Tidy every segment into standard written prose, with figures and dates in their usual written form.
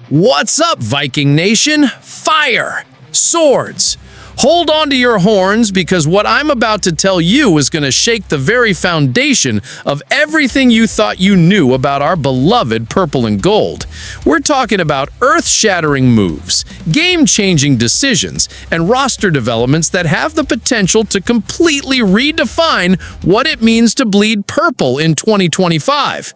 What's up, Viking Nation? Fire! Swords! Hold on to your horns because what I'm about to tell you is going to shake the very foundation of everything you thought you knew about our beloved purple and gold. We're talking about earth-shattering moves, game-changing decisions, and roster developments that have the potential to completely redefine what it means to bleed purple in 2025.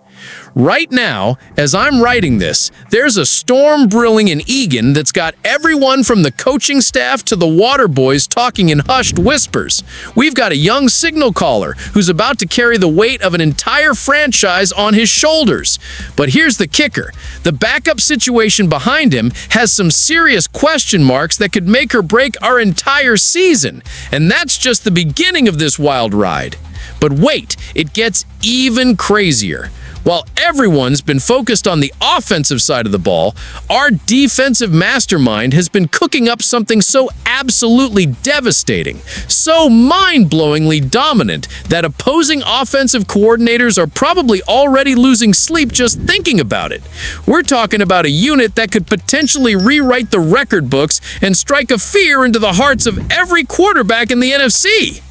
Right now, as I'm writing this, there's a storm brewing in Egan that's got everyone from the coaching staff to the water boys talking in hushed whispers. We've got a young signal caller who's about to carry the weight of an entire franchise on his shoulders. But here's the kicker. The backup situation behind him has some serious question marks that could make or break our entire season. And that's just the beginning of this wild ride. But wait, it gets even crazier. While everyone's been focused on the offensive side of the ball, our defensive mastermind has been cooking up something so absolutely devastating, so mind-blowingly dominant that opposing offensive coordinators are probably already losing sleep just thinking about it. We're talking about a unit that could potentially rewrite the record books and strike a fear into the hearts of every quarterback in the NFC.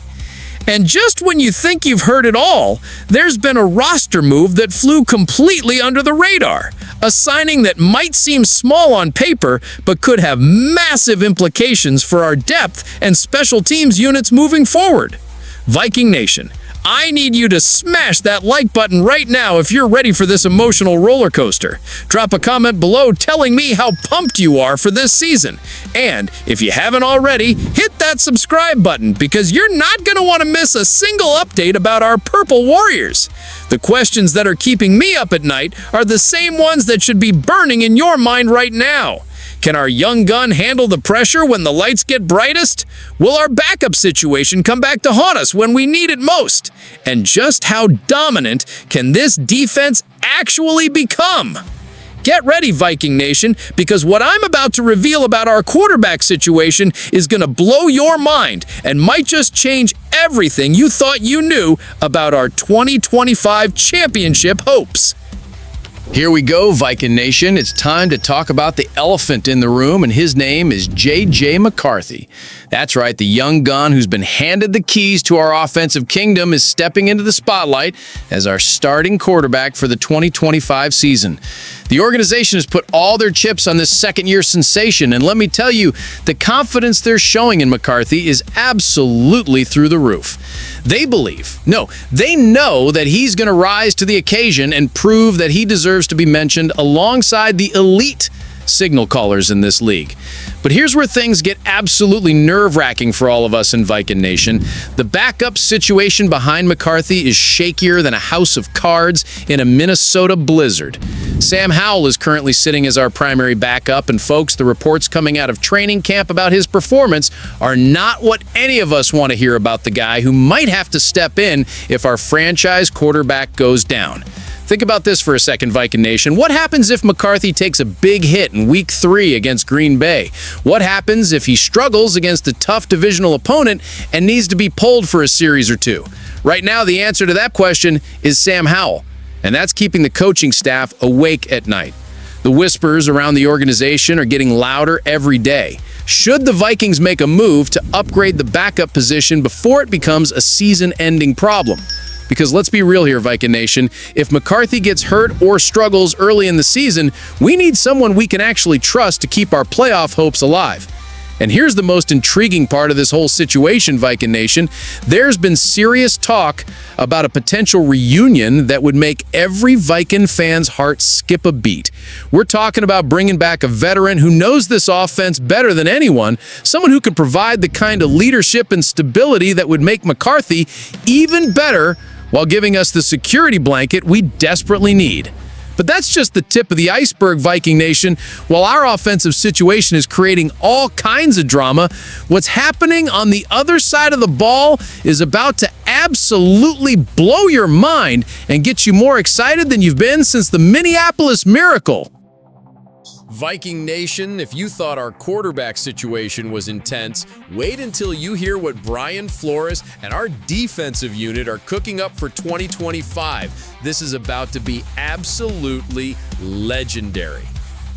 And just when you think you've heard it all, there's been a roster move that flew completely under the radar. A signing that might seem small on paper, but could have massive implications for our depth and special teams units moving forward. Viking Nation, I need you to smash that like button right now if you're ready for this emotional roller coaster. Drop a comment below telling me how pumped you are for this season. And if you haven't already, hit that subscribe button because you're not going to want to miss a single update about our Purple Warriors. The questions that are keeping me up at night are the same ones that should be burning in your mind right now. Can our young gun handle the pressure when the lights get brightest? Will our backup situation come back to haunt us when we need it most? And just how dominant can this defense actually become? Get ready, Viking Nation, because what I'm about to reveal about our quarterback situation is going to blow your mind and might just change everything you thought you knew about our 2025 championship hopes. Here we go, Viking Nation. It's time to talk about the elephant in the room, and his name is J.J. McCarthy. That's right, the young gun who's been handed the keys to our offensive kingdom is stepping into the spotlight as our starting quarterback for the 2025 season. The organization has put all their chips on this second-year sensation, and let me tell you, the confidence they're showing in McCarthy is absolutely through the roof. They know that he's going to rise to the occasion and prove that he deserves to be mentioned alongside the elite signal callers in this league. But here's where things get absolutely nerve-wracking for all of us in Viking Nation. The backup situation behind McCarthy is shakier than a house of cards in a Minnesota blizzard. Sam Howell is currently sitting as our primary backup, and folks, the reports coming out of training camp about his performance are not what any of us want to hear about the guy who might have to step in if our franchise quarterback goes down. Think about this for a second, Viking Nation. What happens if McCarthy takes a big hit in Week 3 against Green Bay? What happens if he struggles against a tough divisional opponent and needs to be pulled for a series or two? Right now, the answer to that question is Sam Howell, and that's keeping the coaching staff awake at night. The whispers around the organization are getting louder every day. Should the Vikings make a move to upgrade the backup position before it becomes a season-ending problem? Because let's be real here, Viking Nation, if McCarthy gets hurt or struggles early in the season, we need someone we can actually trust to keep our playoff hopes alive. And here's the most intriguing part of this whole situation, Viking Nation. There's been serious talk about a potential reunion that would make every Viking fan's heart skip a beat. We're talking about bringing back a veteran who knows this offense better than anyone, someone who could provide the kind of leadership and stability that would make McCarthy even better while giving us the security blanket we desperately need. But that's just the tip of the iceberg, Viking Nation. While our offensive situation is creating all kinds of drama, what's happening on the other side of the ball is about to absolutely blow your mind and get you more excited than you've been since the Minneapolis Miracle. Viking Nation, if you thought our quarterback situation was intense, wait until you hear what Brian Flores and our defensive unit are cooking up for 2025. This is about to be absolutely legendary.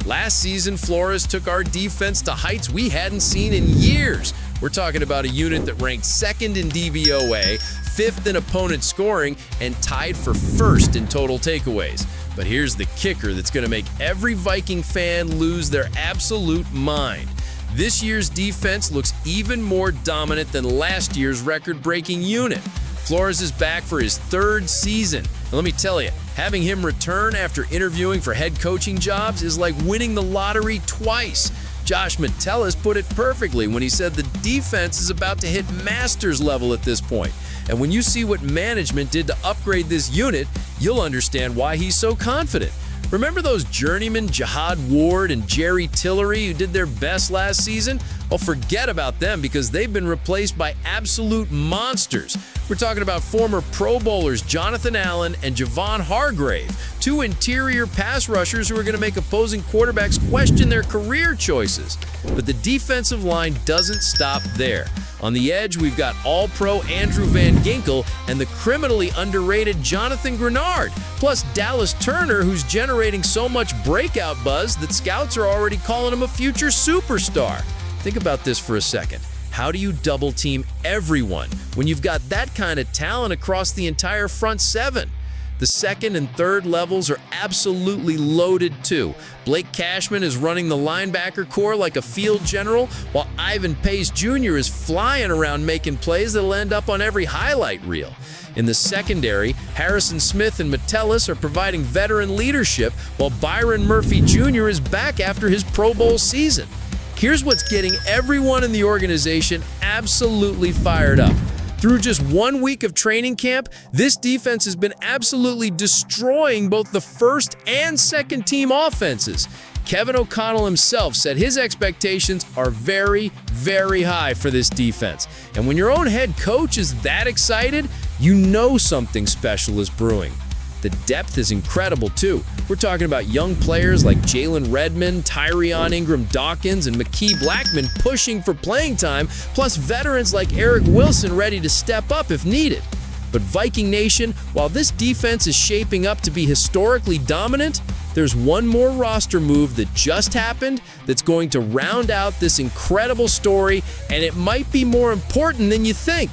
Last season, Flores took our defense to heights we hadn't seen in years. We're talking about a unit that ranked second in DVOA, fifth in opponent scoring, and tied for first in total takeaways. But here's the kicker that's going to make every Viking fan lose their absolute mind. This year's defense looks even more dominant than last year's record-breaking unit. Flores is back for his third season. And let me tell you, having him return after interviewing for head coaching jobs is like winning the lottery twice. Josh Metellus put it perfectly when he said the defense is about to hit Masters level at this point. And when you see what management did to upgrade this unit, you'll understand why he's so confident. Remember those journeymen Jihad Ward and Jerry Tillery who did their best last season? Well, forget about them because they've been replaced by absolute monsters. We're talking about former Pro Bowlers Jonathan Allen and Javon Hargrave, two interior pass rushers who are going to make opposing quarterbacks question their career choices. But the defensive line doesn't stop there. On the edge, we've got All-Pro Andrew Van Ginkel and the criminally underrated Jonathan Grenard, plus Dallas Turner, who's generating so much breakout buzz that scouts are already calling him a future superstar. Think about this for a second. How do you double team everyone when you've got that kind of talent across the entire front seven? The second and third levels are absolutely loaded too. Blake Cashman is running the linebacker core like a field general, while Ivan Pace Jr. is flying around making plays that'll end up on every highlight reel. In the secondary, Harrison Smith and Metellus are providing veteran leadership, while Byron Murphy Jr. is back after his Pro Bowl season. Here's what's getting everyone in the organization absolutely fired up. Through just 1 week of training camp, this defense has been absolutely destroying both the first and second team offenses. Kevin O'Connell himself said his expectations are very, very high for this defense. And when your own head coach is that excited, you know something special is brewing. The depth is incredible too. We're talking about young players like Jalen Redmond, Tyrion Ingram-Dawkins, and McKee Blackman pushing for playing time, plus veterans like Eric Wilson ready to step up if needed. But Viking Nation, while this defense is shaping up to be historically dominant, there's one more roster move that just happened that's going to round out this incredible story, and it might be more important than you think.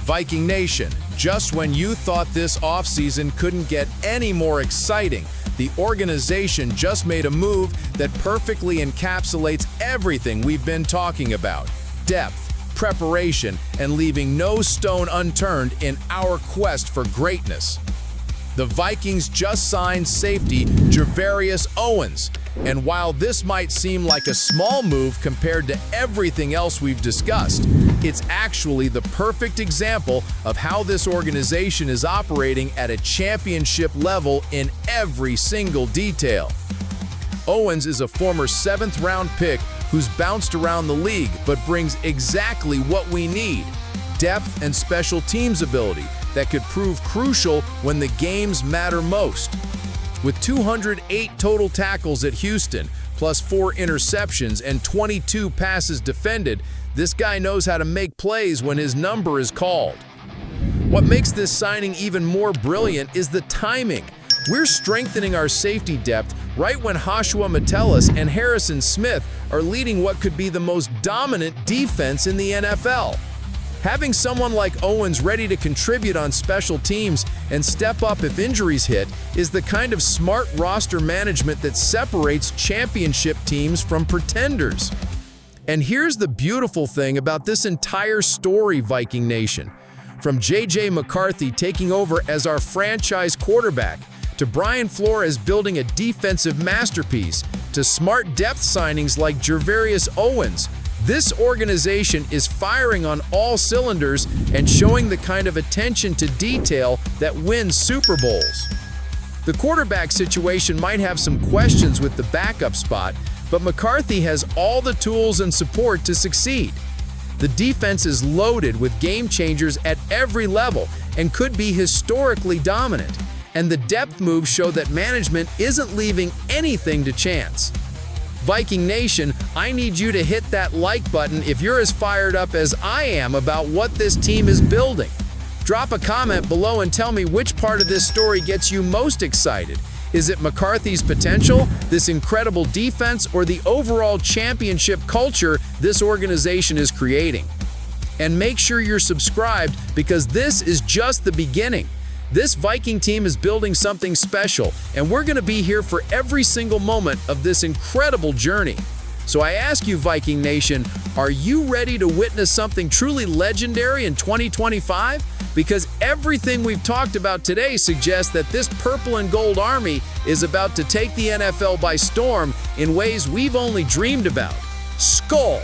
Viking Nation, just when you thought this offseason couldn't get any more exciting, the organization just made a move that perfectly encapsulates everything we've been talking about: depth, preparation, and leaving no stone unturned in our quest for greatness. The Vikings just signed safety Gervarius Owens, and while this might seem like a small move compared to everything else we've discussed, it's actually the perfect example of how this organization is operating at a championship level in every single detail. Owens is a former 7th-round pick who's bounced around the league but brings exactly what we need: depth and special teams ability that could prove crucial when the games matter most. With 208 total tackles at Houston, plus 4 interceptions and 22 passes defended, this guy knows how to make plays when his number is called. What makes this signing even more brilliant is the timing. We're strengthening our safety depth right when Joshua Metellus and Harrison Smith are leading what could be the most dominant defense in the NFL. Having someone like Owens ready to contribute on special teams and step up if injuries hit is the kind of smart roster management that separates championship teams from pretenders. And here's the beautiful thing about this entire story, Viking Nation. From J.J. McCarthy taking over as our franchise quarterback, to Brian Flores building a defensive masterpiece, to smart depth signings like Gervarius Owens, this organization is firing on all cylinders and showing the kind of attention to detail that wins Super Bowls. The quarterback situation might have some questions with the backup spot, but McCarthy has all the tools and support to succeed. The defense is loaded with game changers at every level and could be historically dominant. And the depth moves show that management isn't leaving anything to chance. Viking Nation, I need you to hit that like button if you're as fired up as I am about what this team is building. Drop a comment below and tell me which part of this story gets you most excited. Is it McCarthy's potential, this incredible defense, or the overall championship culture this organization is creating? And make sure you're subscribed because this is just the beginning. This Viking team is building something special, and we're going to be here for every single moment of this incredible journey. So I ask you, Viking Nation, are you ready to witness something truly legendary in 2025? Because everything we've talked about today suggests that this purple and gold army is about to take the NFL by storm in ways we've only dreamed about. Skol!